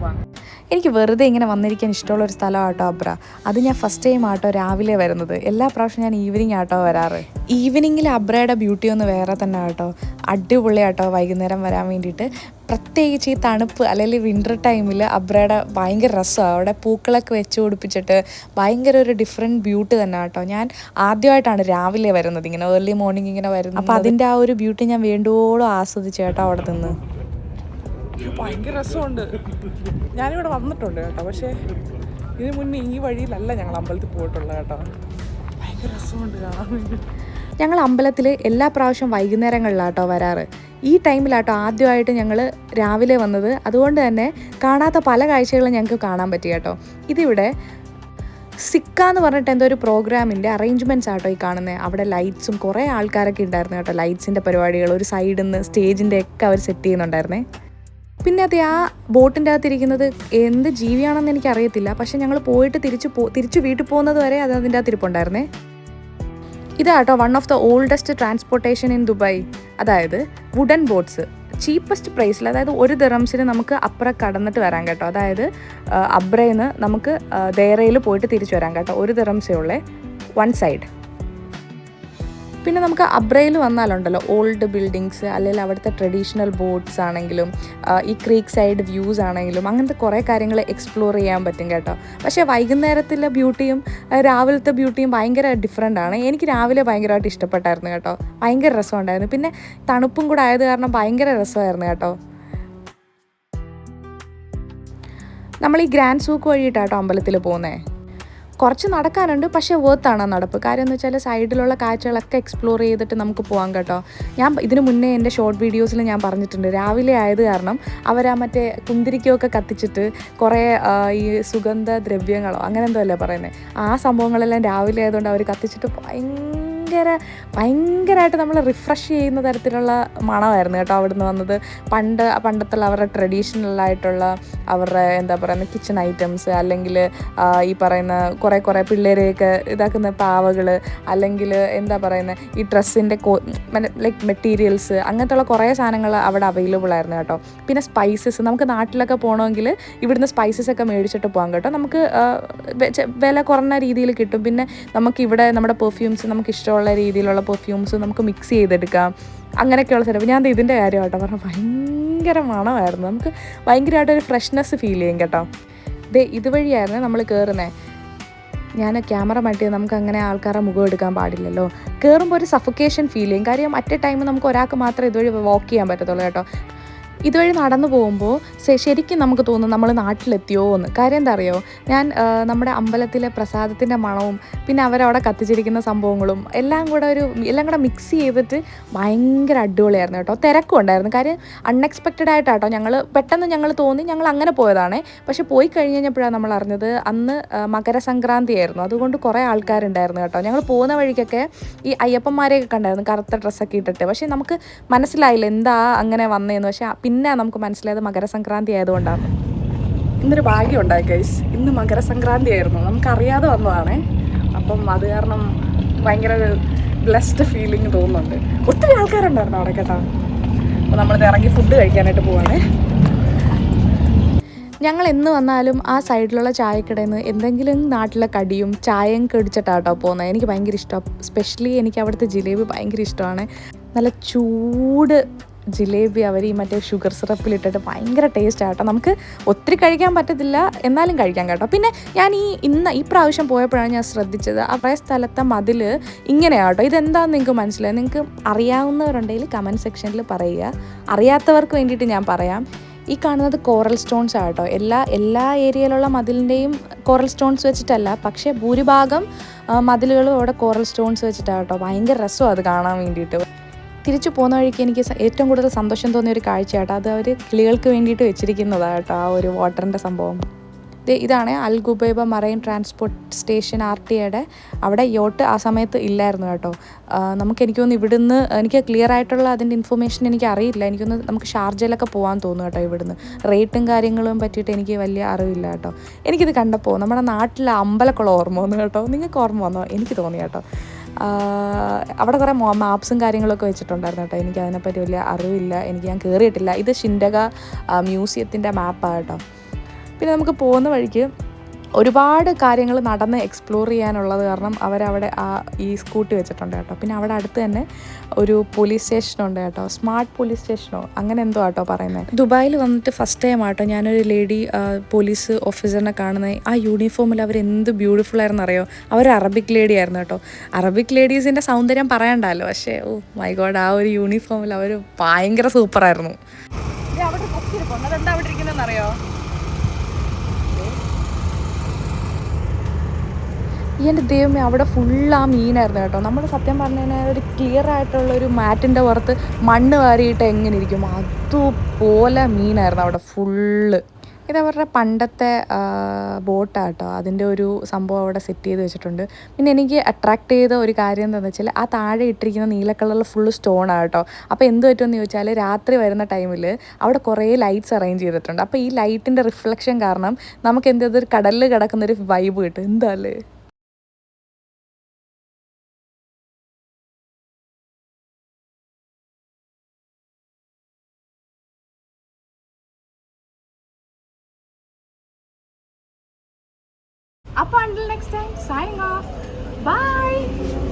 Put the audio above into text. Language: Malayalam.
പോവാം. എനിക്ക് വെറുതെ ഇങ്ങനെ വന്നിരിക്കാൻ ഇഷ്ടമുള്ളൊരു സ്ഥലം ആട്ടോ അബ്ര. അത് ഞാൻ ഫസ്റ്റ് ടൈം ആട്ടോ രാവിലെ വരുന്നത്. എല്ലാ പ്രാവശ്യം ഞാൻ ഈവനിങ് ആട്ടോ വരാറ്. ഈവനിങ്ങിൽ അബ്രയുടെ ബ്യൂട്ടി ഒന്ന് വേറെ തന്നെ ആട്ടോ. അടിപൊളിയാട്ടോ വൈകുന്നേരം വരാൻ വേണ്ടിയിട്ട്. പ്രത്യേകിച്ച് ഈ തണുപ്പ് അല്ലെങ്കിൽ വിൻ്റർ ടൈമിൽ അബ്രയുടെ ഭയങ്കര രസമാണ്. അവിടെ പൂക്കളൊക്കെ വെച്ച് പിടിപ്പിച്ചിട്ട് ഭയങ്കര ഒരു ഡിഫറെൻറ്റ് ബ്യൂട്ടി തന്നെ ആട്ടോ. ഞാൻ ആദ്യമായിട്ടാണ് രാവിലെ വരുന്നത്, ഇങ്ങനെ ഏർലി മോർണിംഗ് ഇങ്ങനെ വരുന്നത്. അപ്പോൾ അതിൻ്റെ ആ ഒരു ബ്യൂട്ടി ഞാൻ വേണ്ടുവോളം ആസ്വദിച്ചു കേട്ടോ അവിടെ നിന്ന്. ഭയങ്കര രസമുണ്ട്. ഞാനിവിടെ വന്നിട്ടുണ്ട് കേട്ടോ, പക്ഷേ ഇതിന് മുന്നേ ഈ വഴിയിലല്ല ഞങ്ങൾ അമ്പലത്തിൽ പോയിട്ടുള്ളത് കേട്ടോ. ഭയങ്കര രസമുണ്ട് കാണാൻ വേണ്ടി. ഞങ്ങൾ അമ്പലത്തിൽ എല്ലാ പ്രാവശ്യം വൈകുന്നേരങ്ങളിലാട്ടോ വരാറ്. ഈ ടൈമിലാട്ടോ ആദ്യമായിട്ട് ഞങ്ങൾ രാവിലെ വന്നത്. അതുകൊണ്ട് തന്നെ കാണാത്ത പല കാഴ്ചകളും ഞങ്ങൾക്ക് കാണാൻ പറ്റി കേട്ടോ. ഇതിവിടെ സിക്ക എന്ന് പറഞ്ഞിട്ട് എന്തോ ഒരു പ്രോഗ്രാമിൻ്റെ അറേഞ്ച്മെൻറ്റ്സ് ആട്ടോ ഈ കാണുന്നത്. അവിടെ ലൈറ്റ്സും കുറേ ആൾക്കാരൊക്കെ ഉണ്ടായിരുന്നു കേട്ടോ. ലൈറ്റ്സിൻ്റെ പരിപാടികൾ ഒരു സൈഡിൽ നിന്ന് സ്റ്റേജിൻ്റെ ഒക്കെ അവർ സെറ്റ് ചെയ്യുന്നുണ്ടായിരുന്നേ. പിന്നെ അത് ആ ബോട്ടിൻ്റെ അകത്തിരിക്കുന്നത് എന്ത് ജീവിയാണെന്ന് എനിക്കറിയത്തില്ല. പക്ഷെ ഞങ്ങൾ പോയിട്ട് തിരിച്ച് വീട്ടിൽ പോകുന്നത് വരെ അത് അതിൻ്റെ അകത്ത് ഇരിപ്പുണ്ടായിരുന്നേ. ഇതാട്ടോ one of the oldest transportation in Dubai. അതായത് വുഡൻ ബോട്ട്സ് ചീപ്പസ്റ്റ് പ്രൈസിൽ, അതായത് 1 ദിറംസിന് നമുക്ക് അപ്പുറം കടന്നിട്ട് വരാം കേട്ടോ. അതായത് അബ്രയിൽ നിന്ന് നമുക്ക് ദേറയിൽ പോയിട്ട് തിരിച്ചു വരാം കേട്ടോ. 1 ദിറംസേ ഉള്ളേ വൺ സൈഡ്. പിന്നെ നമുക്ക് അബ്രയിൽ വന്നാലുണ്ടല്ലോ ഓൾഡ് ബിൽഡിങ്സ്, അല്ലെങ്കിൽ അവിടുത്തെ ട്രഡീഷണൽ ബോട്ട്സ് ആണെങ്കിലും ഈ ക്രീക്ക് സൈഡ് വ്യൂസ് ആണെങ്കിലും അങ്ങനത്തെ കുറേ കാര്യങ്ങൾ എക്സ്പ്ലോർ ചെയ്യാൻ പറ്റും കേട്ടോ. പക്ഷേ വൈകുന്നേരത്തിലെ ബ്യൂട്ടിയും രാവിലത്തെ ബ്യൂട്ടിയും ഭയങ്കര ഡിഫറെൻ്റ് ആണ്. എനിക്ക് രാവിലെ ഭയങ്കരമായിട്ട് ഇഷ്ടപ്പെട്ടായിരുന്നു കേട്ടോ. ഭയങ്കര രസമുണ്ടായിരുന്നു. പിന്നെ തണുപ്പും കൂടെ ആയത് കാരണം ഭയങ്കര രസമായിരുന്നു കേട്ടോ. നമ്മൾ ഈ ഗ്രാൻഡ് സൂക്ക് വഴിയിട്ടാട്ടോ അമ്പലത്തിൽ പോകുന്നത്. കുറച്ച് നടക്കാനുണ്ട്, പക്ഷേ വേർത്താണ് നടപ്പ്. കാര്യം എന്ന് വെച്ചാൽ സൈഡിലുള്ള കാഴ്ചകളൊക്കെ എക്സ്പ്ലോർ ചെയ്തിട്ട് നമുക്ക് പോകാം കേട്ടോ. ഞാൻ ഇതിന് മുന്നേ എൻ്റെ ഷോർട്ട് വീഡിയോസിൽ ഞാൻ പറഞ്ഞിട്ടുണ്ട്, രാവിലെ ആയത് കാരണം അവരാ മറ്റേ കുന്തിരിക്കയൊക്കെ കത്തിച്ചിട്ട് കുറേ ഈ സുഗന്ധ ദ്രവ്യങ്ങളോ അങ്ങനെ എന്തോ അല്ലേ പറയുന്നത്, ആ സംഭവങ്ങളെല്ലാം രാവിലെ ആയതുകൊണ്ട് അവർ കത്തിച്ചിട്ട് ഭയങ്കരമായിട്ട് നമ്മൾ റിഫ്രഷ് ചെയ്യുന്ന തരത്തിലുള്ള മണമായിരുന്നു കേട്ടോ അവിടുന്ന് വന്നത്. പണ്ടത്തുള്ള അവരുടെ ട്രഡീഷണലായിട്ടുള്ള അവരുടെ എന്താ പറയുന്നത് കിച്ചൺ ഐറ്റംസ്, അല്ലെങ്കിൽ ഈ പറയുന്ന കുറേ പിള്ളേരെയൊക്കെ ഇതാക്കുന്ന പാവകൾ, അല്ലെങ്കിൽ എന്താ പറയുന്നത് ഈ ഡ്രസ്സിൻ്റെ ലൈക്ക് മെറ്റീരിയൽസ്, അങ്ങനത്തെയുള്ള കുറേ സാധനങ്ങൾ അവിടെ അവൈലബിൾ ആയിരുന്നു കേട്ടോ. പിന്നെ സ്പൈസസ്, നമുക്ക് നാട്ടിലൊക്കെ പോകണമെങ്കിൽ ഇവിടുന്ന് സ്പൈസസ് ഒക്കെ മേടിച്ചിട്ട് പോകാം കേട്ടോ. നമുക്ക് വില കുറഞ്ഞ രീതിയിൽ കിട്ടും. പിന്നെ നമുക്കിവിടെ നമ്മുടെ പെർഫ്യൂംസ്, നമുക്ക് ഇഷ്ടമുള്ള രീതിയിലുള്ള പെർഫ്യൂംസ് നമുക്ക് മിക്സ് ചെയ്തെടുക്കാം. അങ്ങനെയൊക്കെയുള്ള സ്ഥലം. ഞാൻ ഇതിൻ്റെ കാര്യം കേട്ടോ പറഞ്ഞാൽ ഭയങ്കര മണമായിരുന്നു. നമുക്ക് ഭയങ്കരമായിട്ടൊരു ഫ്രഷ്നെസ് ഫീൽ ചെയ്യും കേട്ടോ. ഇതുവഴിയായിരുന്നു നമ്മൾ കയറുന്നത്. ഞാൻ ക്യാമറ മാറ്റിയത് നമുക്ക് അങ്ങനെ ആൾക്കാരുടെ മുഖം എടുക്കാൻ പാടില്ലല്ലോ. കയറുമ്പോൾ ഒരു സഫോക്കേഷൻ ഫീൽ ചെയ്യും. കാര്യം അറ്റ് എ ടൈം നമുക്ക് ഒരാൾക്ക് മാത്രമേ ഇതുവഴി വാക്ക് ചെയ്യാൻ പറ്റത്തുള്ളൂ കേട്ടോ. ഇതുവഴി നടന്നു പോകുമ്പോൾ ശരിക്കും നമുക്ക് തോന്നും നമ്മൾ നാട്ടിലെത്തിയോ എന്ന്. കാര്യം എന്താ അറിയോ, ഞാൻ നമ്മുടെ അമ്പലത്തിലെ പ്രസാദത്തിൻ്റെ മണവും പിന്നെ അവരവിടെ കത്തിച്ചിരിക്കുന്ന സംഭവങ്ങളും എല്ലാം കൂടെ മിക്സ് ചെയ്തിട്ട് ഭയങ്കര അടിപൊളിയായിരുന്നു കേട്ടോ. തിരക്കും ഉണ്ടായിരുന്നു. കാര്യം അൺഎക്സ്പെക്റ്റഡ് ആയിട്ടാട്ടോ പെട്ടെന്ന് തോന്നി ഞങ്ങൾ അങ്ങനെ പോയതാണ്. പക്ഷെ പോയി കഴിഞ്ഞ് കഴിഞ്ഞപ്പോഴാണ് നമ്മൾ അറിഞ്ഞത് അന്ന് മകരസംക്രാന്തി ആയിരുന്നു. അതുകൊണ്ട് കുറേ ആൾക്കാരുണ്ടായിരുന്നു കേട്ടോ. ഞങ്ങൾ പോകുന്ന വഴിക്കൊക്കെ ഈ അയ്യപ്പന്മാരെയൊക്കെ കണ്ടായിരുന്നു കറുത്ത ഡ്രസ്സൊക്കെ ഇട്ടിട്ട്. പക്ഷേ നമുക്ക് മനസ്സിലായില്ല എന്താ അങ്ങനെ വന്നതെന്ന്. പക്ഷേ പിന്നെ നമുക്ക് മനസ്സിലായത് മകരസംക്രാന്തി ആയതുകൊണ്ടാണ്. ഇന്നൊരു ഭാഗ്യം ഉണ്ടായി ഗൈസ്, ഇന്ന് മകരസംക്രാന്തി ആയിരുന്നു. നമുക്കറിയാതെ വന്നതാണേ. അപ്പം അത് കാരണം ഭയങ്കര ഒരു ബ്ലെസ്ഡ് ഫീലിംഗ് തോന്നുന്നുണ്ട്. ഒത്തിരി ആൾക്കാരുണ്ടായിരുന്നു അവിടെ കേട്ടോ. അപ്പോൾ നമ്മളിത് ഇറങ്ങി ഫുഡ് കഴിക്കാനായിട്ട് പോവാണേ. ഞങ്ങൾ എന്ന് വന്നാലും ആ സൈഡിലുള്ള ചായക്കടയിൽ നിന്ന് എന്തെങ്കിലും നാട്ടിലെ കടിയും ചായയും കടിച്ചിട്ടാട്ടോ പോകുന്നത്. എനിക്ക് ഭയങ്കര ഇഷ്ടമാണ്. സ്പെഷ്യലി എനിക്ക് അവിടുത്തെ ജിലേബി ഭയങ്കര ഇഷ്ടമാണ്. നല്ല ചൂട് ജിലേബി അവർ ഈ മറ്റേ ഷുഗർ സിറപ്പിലിട്ടിട്ട് ഭയങ്കര ടേസ്റ്റ് ആട്ടോ. നമുക്ക് ഒത്തിരി കഴിക്കാൻ പറ്റത്തില്ല, എന്നാലും കഴിക്കാം കേട്ടോ. പിന്നെ ഞാൻ ഈ പ്രാവശ്യം പോയപ്പോഴാണ് ഞാൻ ശ്രദ്ധിച്ചത്, ആ സ്ഥലത്തെ മതിൽ ഇങ്ങനെയാട്ടോ. ഇതെന്താണെന്ന് നിങ്ങൾക്ക് മനസ്സിലായി? നിങ്ങൾക്ക് അറിയാവുന്നവരുണ്ടെങ്കിൽ കമൻറ്റ് സെക്ഷനിൽ പറയുക. അറിയാത്തവർക്ക് വേണ്ടിയിട്ട് ഞാൻ പറയാം. ഈ കാണുന്നത് കോറൽ സ്റ്റോൺസ് ആട്ടോ. എല്ലാ ഏരിയയിലുള്ള മതിലിൻ്റെയും കോറൽ സ്റ്റോൺസ് വെച്ചിട്ടല്ല, പക്ഷേ ഭൂരിഭാഗം മതിലുകളും അവിടെ കോറൽ സ്റ്റോൺസ് വെച്ചിട്ടാട്ടോ. ഭയങ്കര രസമാണ് അത് കാണാൻ വേണ്ടിയിട്ട്. തിരിച്ചു പോകുന്ന വഴിക്ക് എനിക്ക് ഏറ്റവും കൂടുതൽ സന്തോഷം തോന്നിയ ഒരു കാഴ്ചയാട്ടോ. അത് അവർ കിളികൾക്ക് വേണ്ടിയിട്ട് വെച്ചിരിക്കുന്നതാണ് കേട്ടോ ആ ഒരു വാട്ടറിൻ്റെ സംഭവം. ഇതാണ് al Ghubaiba marine transport station RTA അവിടെ യോട്ട് ആ സമയത്ത് ഇല്ലായിരുന്നു കേട്ടോ. എനിക്ക് തോന്നുന്നു ഇവിടുന്ന് എനിക്ക് ക്ലിയർ ആയിട്ടുള്ള അതിൻ്റെ ഇൻഫർമേഷൻ എനിക്ക് അറിയില്ല. നമുക്ക് ഷാർജയിലൊക്കെ പോകാൻ തോന്നുന്നു കേട്ടോ. ഇവിടുന്ന് റേറ്റും കാര്യങ്ങളും പറ്റിയിട്ട് എനിക്ക് വലിയ അറിവില്ല കേട്ടോ. എനിക്കിത് കണ്ടപ്പോൾ നമ്മുടെ നാട്ടിലെ അമ്പലക്കുളം ഓർമ്മ വന്നു കേട്ടോ. നിങ്ങൾക്ക് ഓർമ്മ വന്നോ? എനിക്ക് തോന്നി കേട്ടോ. അവിടെ കുറേ മാപ്സും കാര്യങ്ങളൊക്കെ വെച്ചിട്ടുണ്ടായിരുന്നു കേട്ടോ. എനിക്ക് അതിനെപ്പറ്റി വലിയ അറിവില്ല. ഞാൻ കയറിയിട്ടില്ല. ഇത് ഷിൻഡഗ മ്യൂസിയത്തിൻ്റെ മാപ്പാണ് കേട്ടോ. പിന്നെ നമുക്ക് പോകുന്ന വഴിക്ക് ഒരുപാട് കാര്യങ്ങൾ നടന്ന് എക്സ്പ്ലോർ ചെയ്യാനുള്ളത് കാരണം അവരവിടെ ഈ സ്കൂട്ടി വെച്ചിട്ടുണ്ട് കേട്ടോ. പിന്നെ അവിടെ അടുത്ത് തന്നെ ഒരു പോലീസ് സ്റ്റേഷനുണ്ട് കേട്ടോ, സ്മാർട്ട് പോലീസ് സ്റ്റേഷനോ അങ്ങനെ എന്തോ ആട്ടോ പറയുന്നത്. ദുബായിൽ വന്നിട്ട് ഫസ്റ്റ് ടൈം ആട്ടോ ഞാനൊരു ലേഡി പോലീസ് ഓഫീസറിനെ കാണുന്നത്. ആ യൂണിഫോമിൽ അവർ എന്ത് ബ്യൂട്ടിഫുൾ ആയിരുന്നു അറിയോ. അവർ അറബിക് ലേഡി ആയിരുന്നു കേട്ടോ. അറബിക് ലേഡീസിൻ്റെ സൗന്ദര്യം പറയണ്ടല്ലോ, പക്ഷേ ഓ മൈ ഗോഡ്, ആ ഒരു യൂണിഫോമിൽ അവർ ഭയങ്കര സൂപ്പറായിരുന്നു. അവിടെ കൊക്കിരിപ്പുണ്ട്, അതെന്താ അവിടെ ഇരിക്കുന്നതെന്നറിയോ? ഈ എൻ്റെ ദൈവമേ, അവിടെ ഫുള്ള് ആ മീനായിരുന്നു കേട്ടോ. നമ്മൾ സത്യം പറഞ്ഞു കഴിഞ്ഞാൽ ഒരു ക്ലിയർ ആയിട്ടുള്ളൊരു മാറ്റിൻ്റെ പുറത്ത് മണ്ണ് വാരിയിട്ട് എങ്ങനെ ഇരിക്കും അതുപോലെ മീനായിരുന്നു അവിടെ ഫുള്ള്. ഇതവരുടെ പണ്ടത്തെ ബോട്ടാട്ടോ, അതിൻ്റെ ഒരു സംഭവം അവിടെ സെറ്റ് ചെയ്ത് വെച്ചിട്ടുണ്ട്. പിന്നെ എനിക്ക് അട്രാക്ട് ചെയ്ത ഒരു കാര്യം എന്താണെന്ന് വെച്ചാൽ ആ താഴെ ഇട്ടിരിക്കുന്ന നീല കളറിൽ ഫുള്ള് സ്റ്റോണാണ് കേട്ടോ. അപ്പോൾ എന്ത് പറ്റുമെന്ന് ചോദിച്ചാൽ രാത്രി വരുന്ന ടൈമിൽ അവിടെ കുറേ ലൈറ്റ്സ് അറേഞ്ച് ചെയ്തിട്ടുണ്ട്. അപ്പോൾ ഈ ലൈറ്റിൻ്റെ റിഫ്ലക്ഷൻ കാരണം നമുക്ക് എന്ത് ചെയ്തൊരു കടലിൽ കിടക്കുന്നൊരു വൈബ് കിട്ടും. എന്താ അല്ലേ? Up until next time, signing off. Bye.